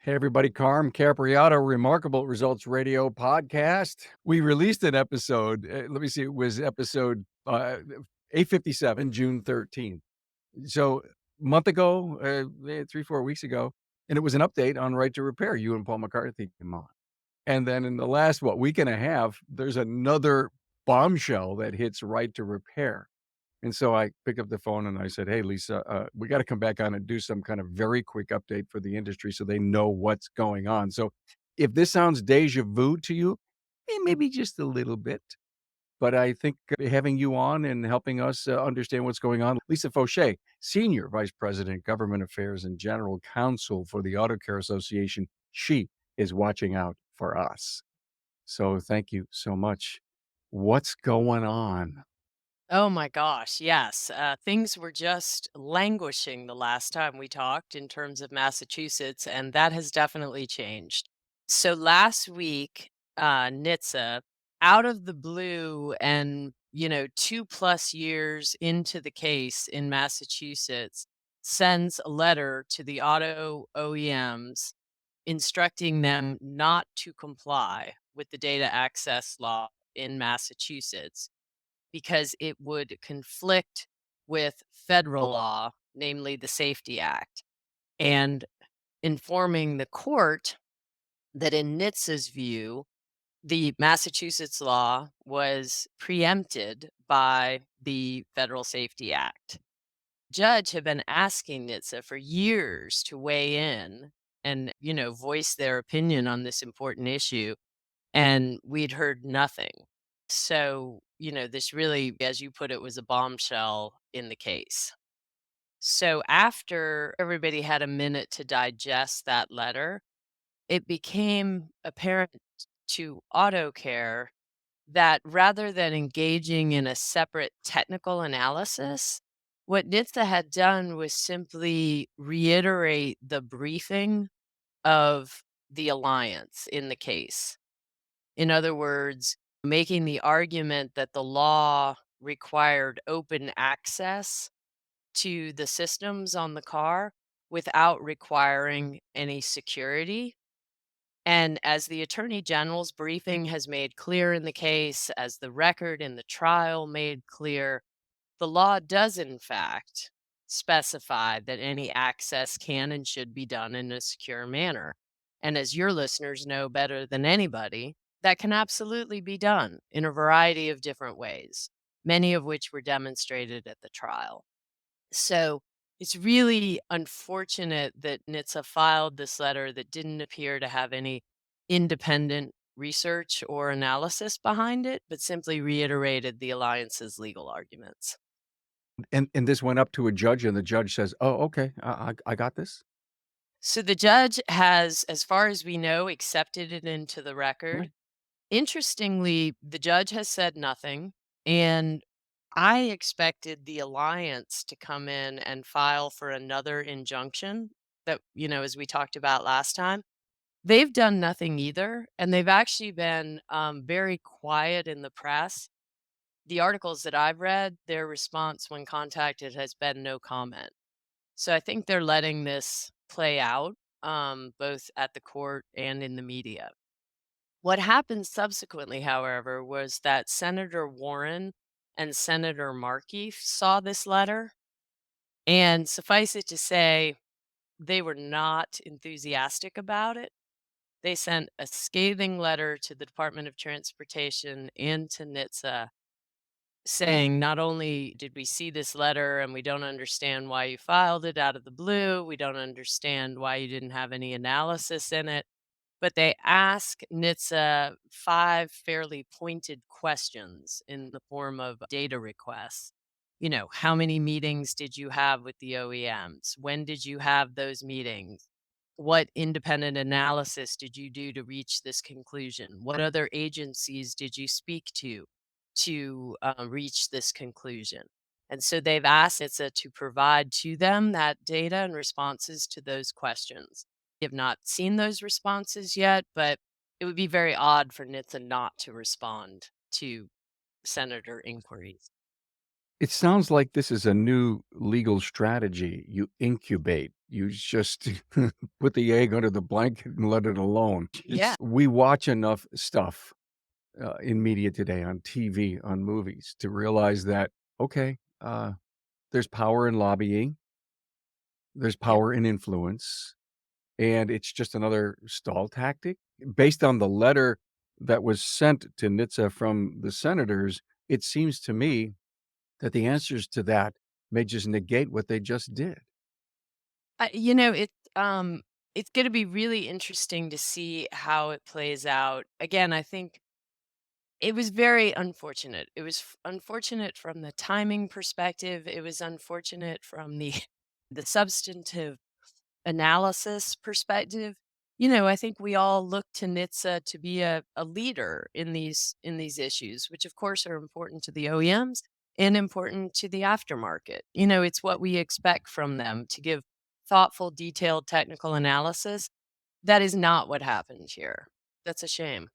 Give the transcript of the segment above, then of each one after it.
Hey, everybody, Carm Capriato, Remarkable Results Radio podcast. We released an episode. Let me see, it was episode 857, June 13th. So, a month ago, 3, 4 weeks ago, and it was an update on Right to Repair. You and Paul McCarthy came on. And then in the last, week and a half, there's another bombshell that hits Right to Repair. And so I picked up the phone and I said, "Hey, Lisa, we got to come back on and do some kind of very quick update for the industry so they know what's going on." So if this sounds deja vu to you, maybe just a little bit, but I think having you on and helping us understand what's going on, Lisa Foshee, Senior Vice President, Government Affairs and General Counsel for the Auto Care Association, she is watching out for us. So thank you so much. What's going on? Oh my gosh, yes. Things were just languishing the last time we talked in terms of Massachusetts, and that has definitely changed. So last week, NHTSA, out of the blue and, 2+ years into the case in Massachusetts, sends a letter to the auto OEMs instructing them not to comply with the data access law in Massachusetts because it would conflict with federal law, namely the Safety Act, and informing the court that in NHTSA's view, the Massachusetts law was preempted by the Federal Safety Act. Judge had been asking NHTSA for years to weigh in and, voice their opinion on this important issue, and we'd heard nothing. So, this really, as you put it, was a bombshell in the case. So, after everybody had a minute to digest that letter, it became apparent to Auto Care that rather than engaging in a separate technical analysis, what NHTSA had done was simply reiterate the briefing of the alliance in the case. In other words, making the argument that the law required open access to the systems on the car without requiring any security. And as the Attorney General's briefing has made clear in the case, as the record in the trial made clear, the law does, in fact, specify that any access can and should be done in a secure manner. And as your listeners know better than anybody, that can absolutely be done in a variety of different ways, many of which were demonstrated at the trial. So it's really unfortunate that NHTSA filed this letter that didn't appear to have any independent research or analysis behind it, but simply reiterated the alliance's legal arguments. And this went up to a judge, and the judge says, "Oh, okay, I got this." So the judge has, as far as we know, accepted it into the Right. record. Interestingly, the judge has said nothing, and I expected the alliance to come in and file for another injunction that, as we talked about last time. They've done nothing either, and they've actually been very quiet in the press. The articles that I've read, their response when contacted has been no comment. So I think they're letting this play out, both at the court and in the media. What happened subsequently, however, was that Senator Warren and Senator Markey saw this letter, and suffice it to say, they were not enthusiastic about it. They sent a scathing letter to the Department of Transportation and to NHTSA saying, not only did we see this letter and we don't understand why you filed it out of the blue, we don't understand why you didn't have any analysis in it, but they ask NHTSA 5 fairly pointed questions in the form of data requests. How many meetings did you have with the OEMs? When did you have those meetings? What independent analysis did you do to reach this conclusion? What other agencies did you speak to reach this conclusion? And so they've asked NHTSA to provide to them that data and responses to those questions. We have not seen those responses yet, but it would be very odd for NHTSA not to respond to senator inquiries. It sounds like this is a new legal strategy. You incubate You just put the egg under the blanket and let it alone. Yeah. We watch enough stuff in media today, on TV, on movies, to realize that, okay, there's power in lobbying, there's Yeah. power in influence, and it's just another stall tactic. Based on the letter that was sent to NHTSA from the senators, it seems to me that the answers to that may just negate what they just did. It's going to be really interesting to see how it plays out. Again, I think it was very unfortunate. It was unfortunate from the timing perspective. It was unfortunate from the the substantive analysis perspective. I think we all look to NHTSA to be a leader in these issues, which of course are important to the OEMs and important to the aftermarket. It's what we expect from them to give thoughtful, detailed technical analysis. That is not what happened here. That's a shame.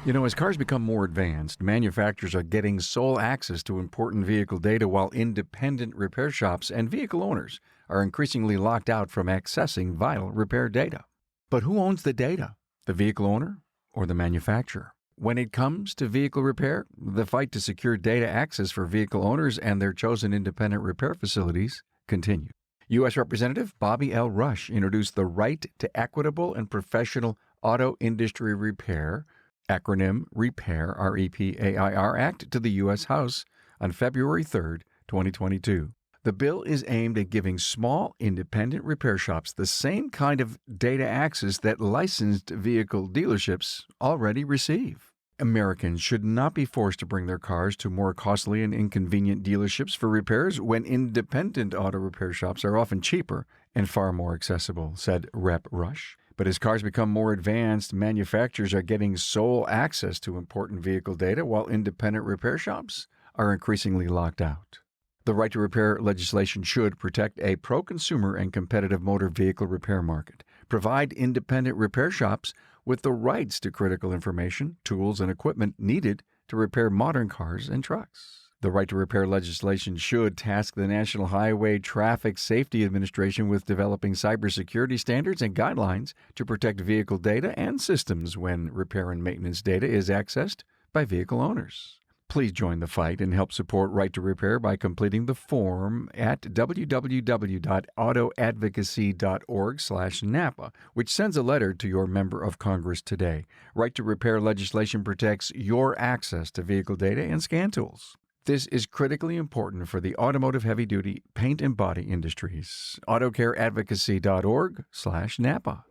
As cars become more advanced, manufacturers are getting sole access to important vehicle data while independent repair shops and vehicle owners are increasingly locked out from accessing vital repair data. But who owns the data? The vehicle owner or the manufacturer? When it comes to vehicle repair, the fight to secure data access for vehicle owners and their chosen independent repair facilities continues. U.S. Representative Bobby L. Rush introduced the Right to Equitable and Professional Auto Industry Repair, acronym Repair, REPAIR Act, to the U.S. House on February 3, 2022. The bill is aimed at giving small, independent repair shops the same kind of data access that licensed vehicle dealerships already receive. Americans should not be forced to bring their cars to more costly and inconvenient dealerships for repairs when independent auto repair shops are often cheaper and far more accessible, said Rep. Rush. But as cars become more advanced, manufacturers are getting sole access to important vehicle data while independent repair shops are increasingly locked out. The right to repair legislation should protect a pro-consumer and competitive motor vehicle repair market, provide independent repair shops with the rights to critical information, tools, and equipment needed to repair modern cars and trucks. The right to repair legislation should task the National Highway Traffic Safety Administration with developing cybersecurity standards and guidelines to protect vehicle data and systems when repair and maintenance data is accessed by vehicle owners. Please join the fight and help support Right to Repair by completing the form at www.autoadvocacy.org/NAPA, which sends a letter to your member of Congress today. Right to Repair legislation protects your access to vehicle data and scan tools. This is critically important for the automotive heavy-duty paint and body industries. Autocareadvocacy.org/NAPA.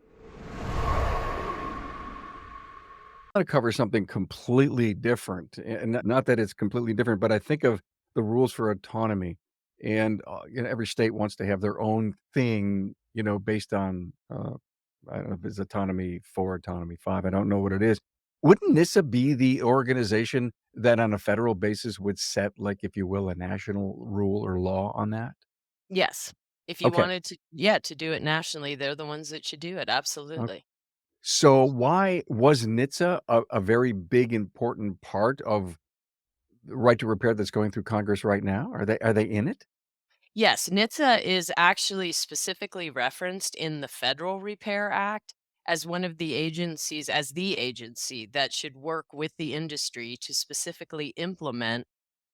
To cover something completely different, and not that it's completely different, but I think of the rules for autonomy, and every state wants to have their own thing, based on I don't know if it's autonomy 4, autonomy 5. I don't know what it is. Wouldn't NHTSA be the organization that, on a federal basis, would set, like, if you will, a national rule or law on that? Yes. If you Okay. wanted to, yeah, to do it nationally, they're the ones that should do it. Absolutely. So why was NHTSA a very big, important part of the Right to Repair that's going through Congress right now? Are they in it? Yes, NHTSA is actually specifically referenced in the Federal Repair Act as one of the agencies, as the agency that should work with the industry to specifically implement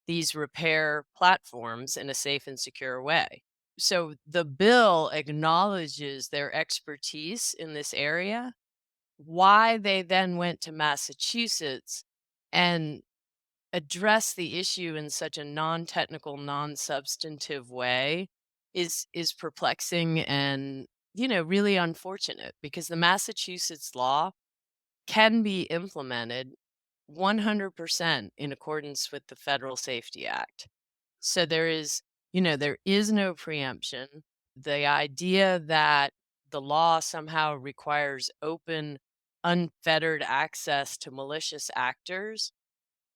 these repair platforms in a safe and secure way. So the bill acknowledges their expertise in this area. Why they then went to Massachusetts and address the issue in such a non-technical, non-substantive way is perplexing and, really unfortunate because the Massachusetts law can be implemented 100% in accordance with the Federal Safety Act. So there is no preemption. The idea that the law somehow requires open, unfettered access to malicious actors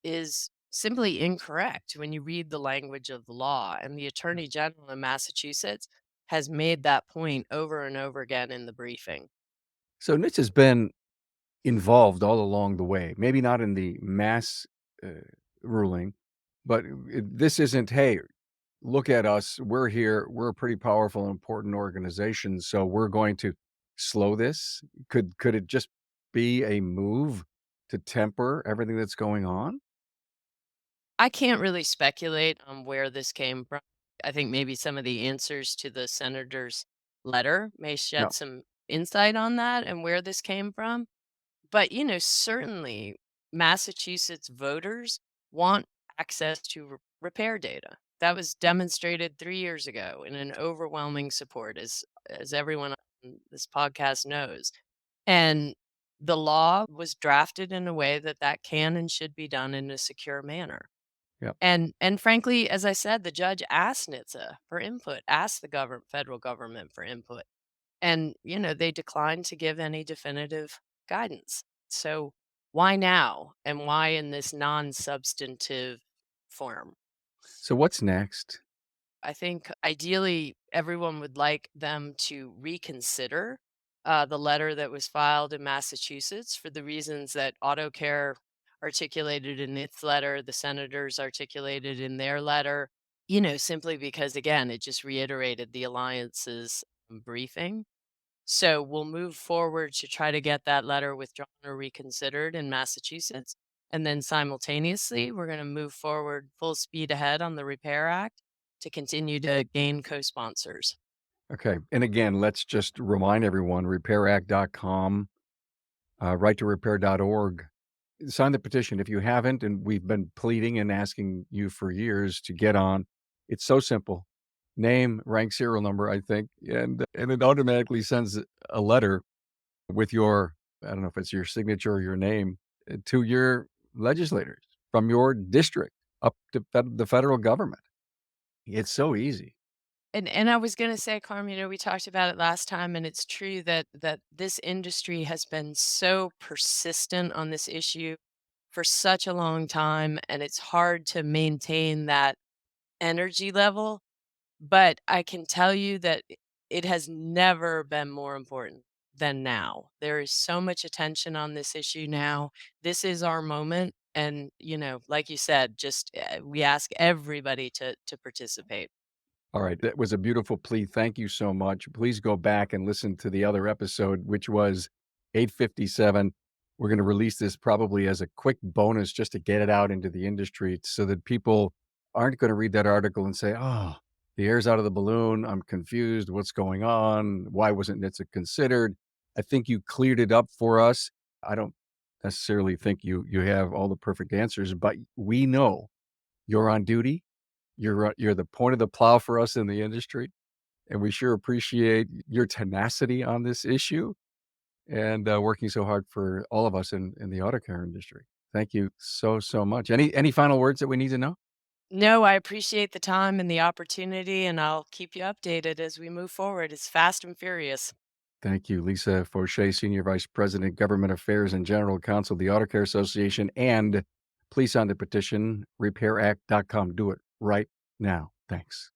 is simply incorrect when you read the language of the law. And the Attorney General in Massachusetts has made that point over and over again in the briefing. So NHTSA's been involved all along the way, maybe not in the mass, uh, ruling, but this isn't, "Hey, look at us. We're here. We're a pretty powerful, important organization. So we're going to slow this. Could it just be a move to temper everything that's going on? I can't really speculate on where this came from. I think maybe some of the answers to the senator's letter may Yeah. shed some insight on that and where this came from. But, certainly Massachusetts voters want access to repair data. That was demonstrated 3 years ago in an overwhelming support, as everyone on this podcast knows. And the law was drafted in a way that that can and should be done in a secure manner. Yeah. And frankly, as I said, the judge asked NHTSA for input, asked the federal government for input. And, they declined to give any definitive guidance. So why now? And why in this non-substantive form? So what's next? I think ideally everyone would like them to reconsider the letter that was filed in Massachusetts for the reasons that AutoCare articulated in its letter, the senators articulated in their letter, simply because, again, it just reiterated the alliance's briefing. So we'll move forward to try to get that letter withdrawn or reconsidered in Massachusetts. And then simultaneously, we're going to move forward full speed ahead on the Repair Act to continue to gain co sponsors. Okay. And again, let's just remind everyone, repairact.com, right to repair.org. Sign the petition if you haven't, and we've been pleading and asking you for years to get on. It's so simple. Name, rank, serial number, I think, and it automatically sends a letter with your, I don't know if it's your signature or your name, to your legislators from your district up to the federal government. It's so easy. And I was gonna say, Carm, we talked about it last time, and it's true that this industry has been so persistent on this issue for such a long time, and it's hard to maintain that energy level. But I can tell you that it has never been more important than now. There is so much attention on this issue now. This is our moment, and, like you said, just, we ask everybody to participate. All right. That was a beautiful plea. Thank you so much. Please go back and listen to the other episode, which was 857. We're going to release this probably as a quick bonus just to get it out into the industry so that people aren't going to read that article and say, oh, the air's out of the balloon. I'm confused. What's going on? Why wasn't NHTSA considered? I think you cleared it up for us. I don't necessarily think you have all the perfect answers, but we know you're on duty. You're the point of the plow for us in the industry, and we sure appreciate your tenacity on this issue and, working so hard for all of us in the auto care industry. Thank you so, so much. Any final words that we need to know? No, I appreciate the time and the opportunity, and I'll keep you updated as we move forward. It's fast and furious. Thank you, Lisa Foshee, Senior Vice President, Government Affairs and General Counsel, the Auto Care Association, and please sign the petition, repairact.com. Do it right now. Thanks.